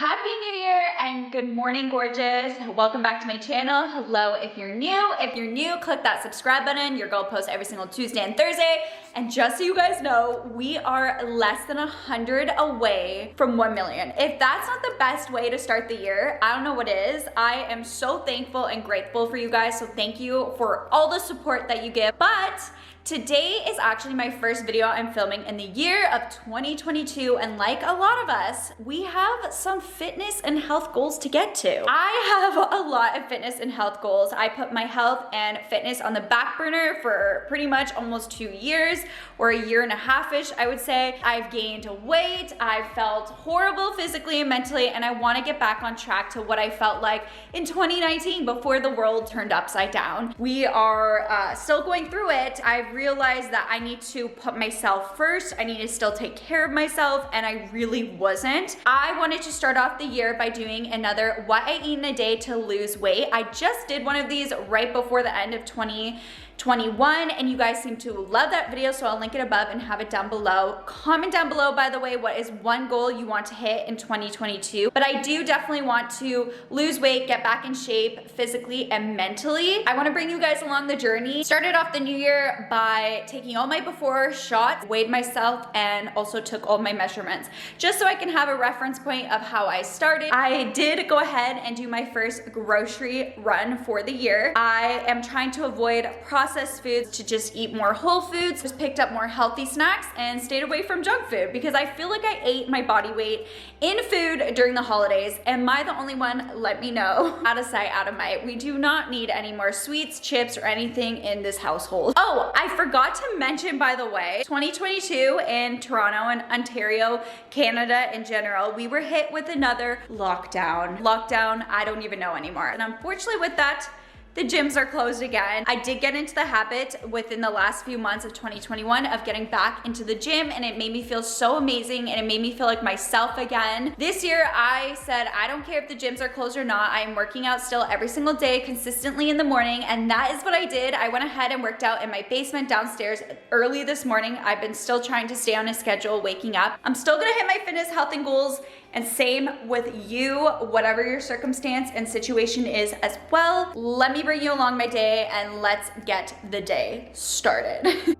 Happy New Year and good morning, gorgeous. Welcome back to my channel. Hello if you're new. If you're new, click that subscribe button. Your girl posts every single Tuesday and Thursday. And just so you guys know, we are less than 100 away from 1 million. If that's not the best way to start the year, I don't know what is. I am so thankful and grateful for you guys. So thank you for all the support that you give. But today is actually my first video I'm filming in the year of 2022, and like a lot of us, we have some fitness and health goals to get to. I have a lot of fitness and health goals. I put my health and fitness on the back burner for pretty much almost 2 years, or a year and a half-ish, I would say. I've gained weight, I've felt horrible physically and mentally, and I want to get back on track to what I felt like in 2019 before the world turned upside down. We are still going through it. I've realized that I need to put myself first. I need to still take care of myself, and I really wasn't. I wanted to start off the year by doing another what I eat in a day to lose weight. I just did one of these right before the end of 2021, and you guys seem to love that video, so I'll link it above and have it down below. Comment down below, by the way, what is one goal you want to hit in 2022. But I do definitely want to lose weight, get back in shape physically and mentally. I want to bring you guys along the journey. Started off the new year by taking all my before shots, weighed myself, and also took all my measurements, just so I can have a reference point of how I started. I did go ahead and do my first grocery run for the year. I am trying to avoid processed foods, to just eat more whole foods, just picked up more healthy snacks, and stayed away from junk food because I feel like I ate my body weight in food during the holidays. Am I the only one? Let me know. Out of sight, out of mind. We do not need any more sweets, chips, or anything in this household. Oh, I forgot to mention, by the way, 2022 in Toronto and Ontario, Canada in general, we were hit with another lockdown. I don't even know anymore. And unfortunately with that, the gyms are closed again. I did get into the habit within the last few months of 2021 of getting back into the gym, and it made me feel so amazing, and it made me feel like myself again. This year, I said, I don't care if the gyms are closed or not. I'm working out still every single day, consistently in the morning, and that is what I did. I went ahead and worked out in my basement downstairs early this morning. I've been still trying to stay on a schedule, waking up. I'm still gonna hit my fitness, health, and goals, and same with you, whatever your circumstance and situation is as well. Let me bring you along my day, and let's get the day started.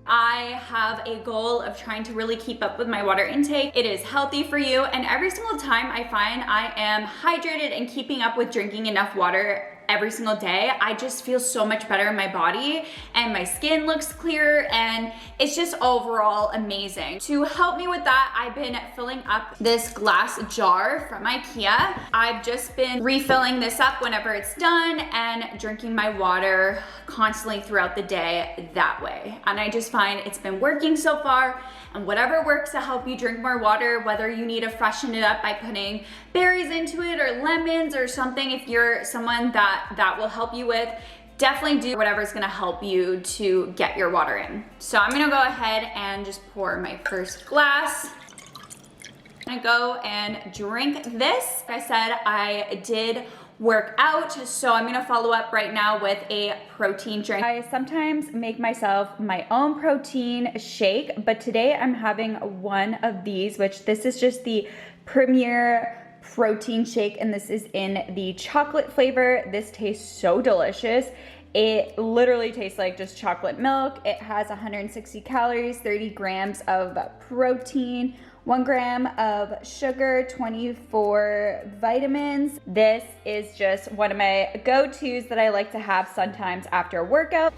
I have a goal of trying to really keep up with my water intake. It is healthy for you, and every single time I find I am hydrated and keeping up with drinking enough water every single day, I just feel so much better in my body, and my skin looks clearer, and it's just overall amazing. To help me with that, I've been filling up this glass jar from IKEA. I've just been refilling this up whenever it's done and drinking my water constantly throughout the day that way. And I just find it's been working so far, and whatever works to help you drink more water, whether you need to freshen it up by putting berries into it or lemons or something, if you're someone that will help you with, definitely do whatever's gonna help you to get your water in. So I'm gonna go ahead and just pour my first glass. I'm gonna go and drink this. Like I said, I did work out, so I'm gonna follow up right now with a protein drink. I sometimes make myself my own protein shake, but today I'm having one of these, which this is just the Premier protein shake, and this is in the chocolate flavor. This tastes so delicious. It literally tastes like just chocolate milk. It has 160 calories, 30 grams of protein, 1 gram of sugar, 24 vitamins. This is just one of my go-tos that I like to have sometimes after a workout.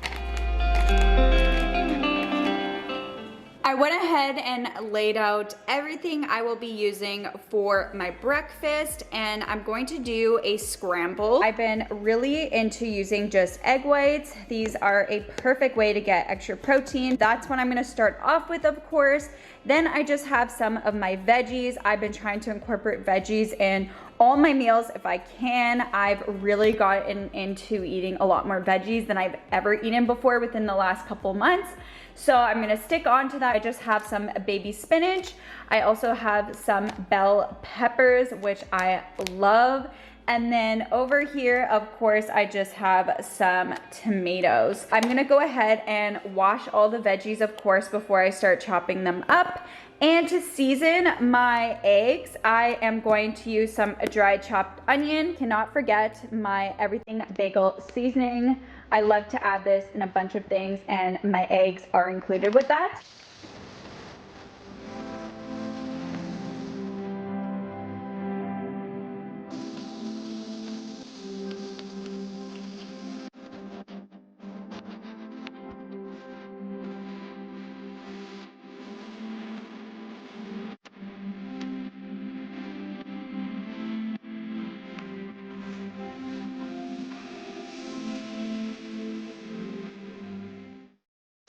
I went ahead and laid out everything I will be using for my breakfast, and I'm going to do a scramble. I've been really into using just egg whites. These are a perfect way to get extra protein. That's what I'm gonna start off with, of course. Then I just have some of my veggies. I've been trying to incorporate veggies in all my meals if I can. I've really gotten into eating a lot more veggies than I've ever eaten before within the last couple months. So I'm gonna stick on to that. I just have some baby spinach. I also have some bell peppers, which I love. And then over here, of course, I just have some tomatoes. I'm gonna go ahead and wash all the veggies, of course, before I start chopping them up. And to season my eggs, I am going to use some dry chopped onion. Cannot forget my everything bagel seasoning. I love to add this in a bunch of things, and my eggs are included with that.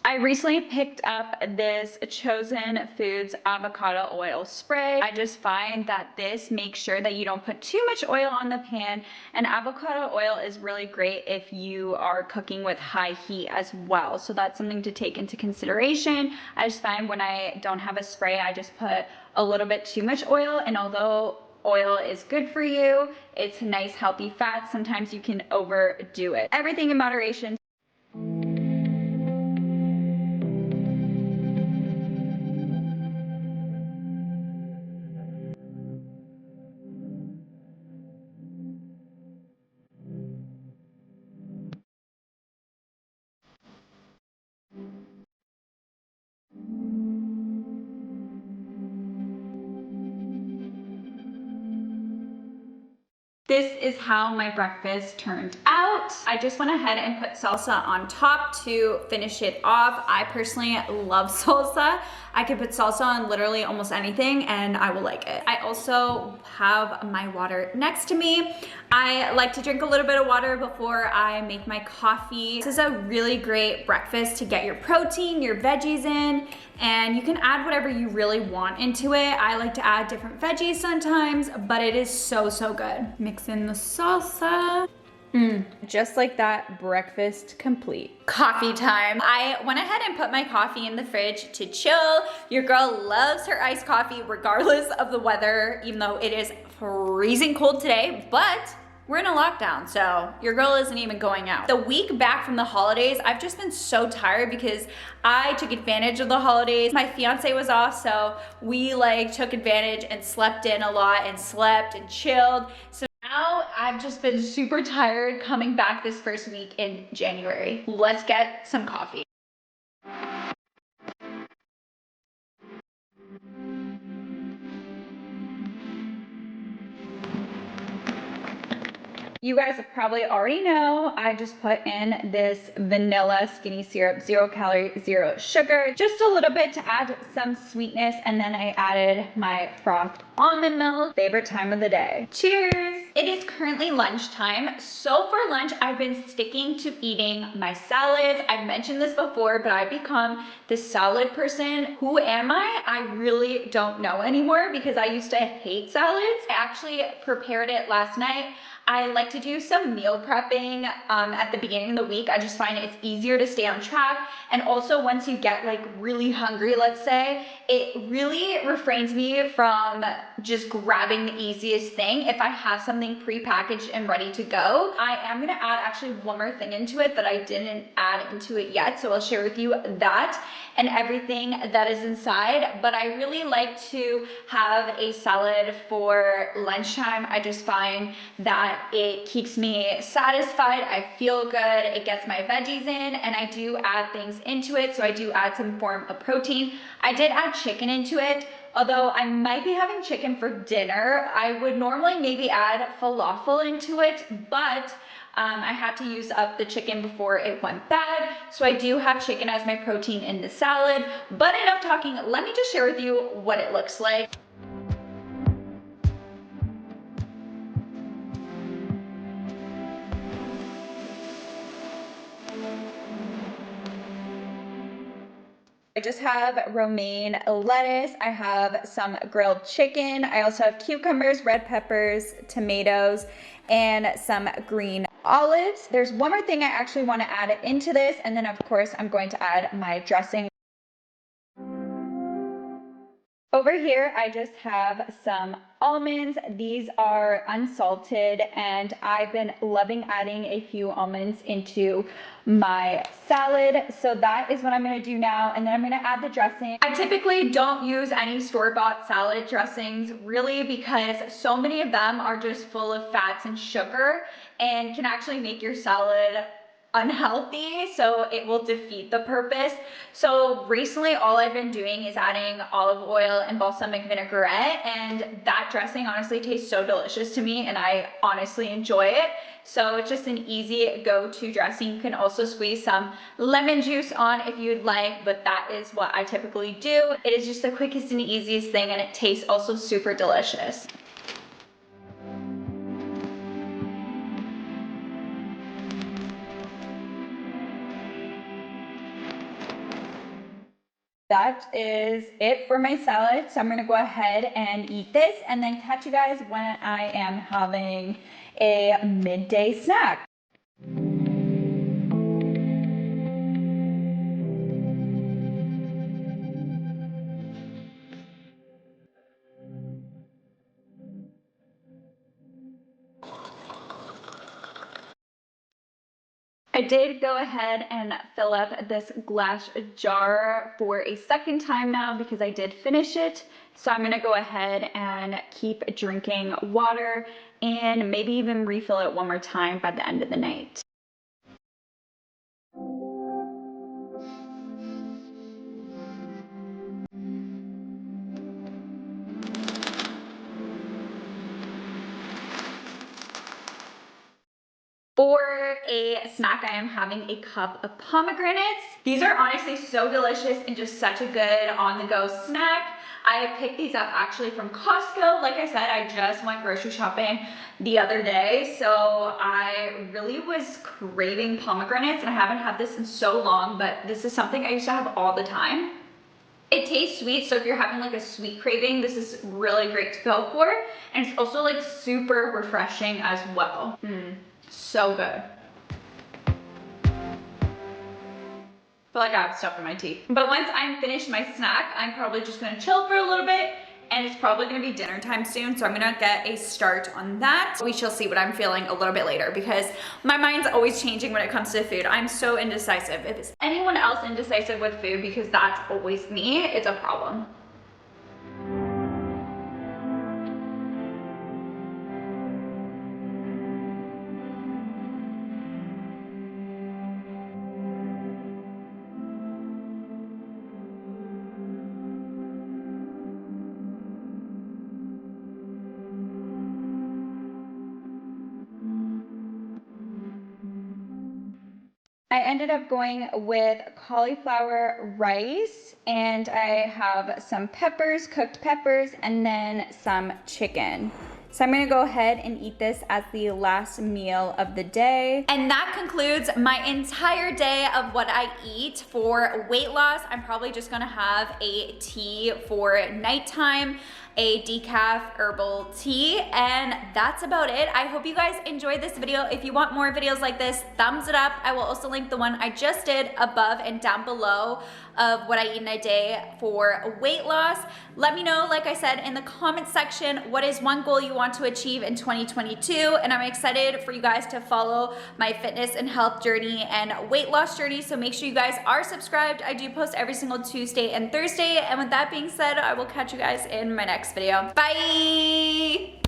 I recently picked up this Chosen Foods Avocado Oil Spray. I just find that this makes sure that you don't put too much oil on the pan, and avocado oil is really great if you are cooking with high heat as well. So that's something to take into consideration. I just find when I don't have a spray, I just put a little bit too much oil, and although oil is good for you, it's nice healthy fat, sometimes you can overdo it. Everything in moderation. This is how my breakfast turned out. I just went ahead and put salsa on top to finish it off. I personally love salsa. I could put salsa on literally almost anything and I will like it. I also have my water next to me. I like to drink a little bit of water before I make my coffee. This is a really great breakfast to get your protein, your veggies in, and you can add whatever you really want into it. I like to add different veggies sometimes, but it is so, so good. Mix in the salsa. Just like that, breakfast complete. Coffee time. I went ahead and put my coffee in the fridge to chill. Your girl loves her iced coffee regardless of the weather, even though it is freezing cold today, but we're in a lockdown, so your girl isn't even going out. The week back from the holidays, I've just been so tired because I took advantage of the holidays. My fiance was off, so we took advantage and slept in a lot and slept and chilled. So now I've just been super tired coming back this first week in January. Let's get some coffee. You guys probably already know I just put in this vanilla skinny syrup, 0 calorie, 0 sugar, just a little bit to add some sweetness, and then I added my frothed almond milk. Favorite time of the day. Cheers! It is currently lunchtime, so for lunch I've been sticking to eating my salads. I've mentioned this before, but I've become the salad person. Who am I? I really don't know anymore because I used to hate salads. I actually prepared it last night. I like to do some meal prepping at the beginning of the week. I just find it's easier to stay on track. And also once you get really hungry, let's say, it really refrains me from just grabbing the easiest thing. If I have something pre-packaged and ready to go, I am gonna add actually one more thing into it that I didn't add into it yet. So I'll share with you that and everything that is inside. But I really like to have a salad for lunchtime. I just find that it keeps me satisfied. I feel good. It gets my veggies in, and I do add things into it. So I do add some form of protein. I did add chicken into it. Although I might be having chicken for dinner, I would normally maybe add falafel into it, but I had to use up the chicken before it went bad. So I do have chicken as my protein in the salad. But enough talking, let me just share with you what it looks like. I just have romaine lettuce. I have some grilled chicken. I also have cucumbers, red peppers, tomatoes, and some green olives. There's one more thing I actually want to add into this, and then of course I'm going to add my dressing. Over here, I just have some almonds. These are unsalted, and I've been loving adding a few almonds into my salad. So that is what I'm gonna do now, and then I'm gonna add the dressing. I typically don't use any store-bought salad dressings, really, because so many of them are just full of fats and sugar and can actually make your salad unhealthy, so it will defeat the purpose. So recently all I've been doing is adding olive oil and balsamic vinaigrette, and that dressing honestly tastes so delicious to me, and I honestly enjoy it. So it's just an easy go-to dressing. You can also squeeze some lemon juice on if you'd like, but that is what I typically do. It is just the quickest and easiest thing, and it tastes also super delicious. That is it for my salad. So I'm gonna go ahead and eat this and then catch you guys when I am having a midday snack. I did go ahead and fill up this glass jar for a second time now because I did finish it. So I'm gonna go ahead and keep drinking water and maybe even refill it one more time by the end of the night. For a snack, I am having a cup of pomegranates. These are honestly so delicious and just such a good on-the-go snack. I picked these up actually from Costco. Like I said, I just went grocery shopping the other day, so I really was craving pomegranates, and I haven't had this in so long, but this is something I used to have all the time. It tastes sweet, so if you're having like a sweet craving, this is really great to go for. And it's also like super refreshing as well. So good. I feel like I have stuff in my teeth. But once I'm finished my snack, I'm probably just gonna chill for a little bit, and it's probably gonna be dinner time soon, so I'm gonna get a start on that. We shall see what I'm feeling a little bit later, because my mind's always changing when it comes to food. I'm so indecisive. If it's anyone else indecisive with food, because that's always me, it's a problem. I ended up going with cauliflower rice, and I have some peppers, cooked peppers, and then some chicken. So I'm gonna go ahead and eat this as the last meal of the day. And that concludes my entire day of what I eat for weight loss. I'm probably just gonna have a tea for nighttime, a decaf herbal tea, and that's about it. I hope you guys enjoyed this video. If you want more videos like this, thumbs it up. I will also link the one I just did above and down below of what I eat in a day for weight loss. Let me know, like I said, in the comment section, what is one goal you want to achieve in 2022, and I'm excited for you guys to follow my fitness and health journey and weight loss journey, so make sure you guys are subscribed. I do post every single Tuesday and Thursday, and with that being said, I will catch you guys in my next video. Bye!